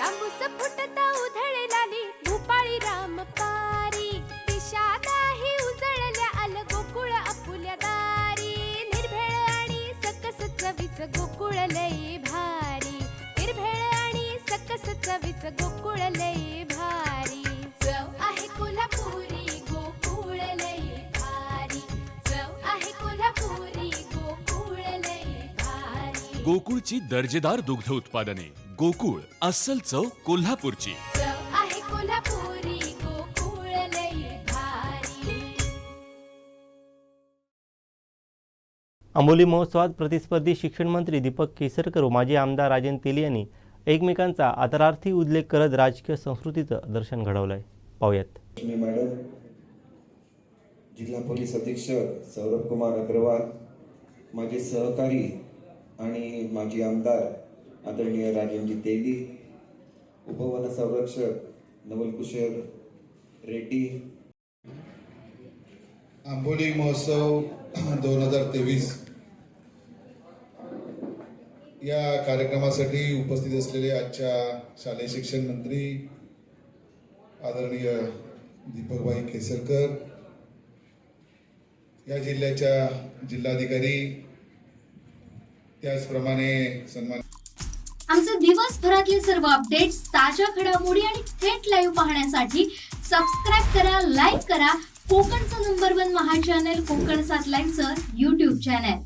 तांबूस फुटता उधळलाली भूपाळी रामपारी दिशा नाही उजळल्या आल गोकुळ आपुल्या दारी निर्भेळ आणि सकस चवीच गोकुळ लई भारी निर्भेळ आणि सकस चवीच गोकुळ लई भारी चव आहे कोल्हापुरी गोकुळ लई भारी चव आहे कोल्हापुरी गोकुळ लई भारी गोकुळची दर्जेदार दुग्ध उत्पादने गोकुळ अस्सल चव कोल्हापूरची चव आहे कोल्हापुरी गोकुळ लई भारी आंबोली महोत्सवात प्रतिस्पर्धी शिक्षण मंत्री दीपक केसरकर व माजी आमदार राजन तेली यांनी एकमेकांचा आदरार्थी उल्लेख करत राजकीय संस्कृतीचं दर्शन घडवलंय. पाहूयात. मॅडम, जिल्हा पोलीस अधीक्षक सौरभ कुमार अग्रवाल, माझे सहकारी आणि माजी आमदार आदरणीय राजनजी तेली, उपवन संरक्षक नवलकुशर रेड्डी. आंबोली महोत्सव 2023 या कार्यक्रमासाठी उपस्थित असलेले आजच्या शालेय शिक्षण मंत्री आदरणीय दीपकभाई केसरकर, या जिल्ह्याच्या जिल्हाधिकारी, त्याचप्रमाणे सन्मान आमचे दिवसभरातले सर्व अपडेट्स, ताज्या घडामोडी आणि थेट लाईव्ह पाहण्यासाठी सबस्क्राईब करा, लाईक करा कोकणचं नंबर 1 महा चॅनल कोकण 7 लाईव्हचं YouTube चॅनल.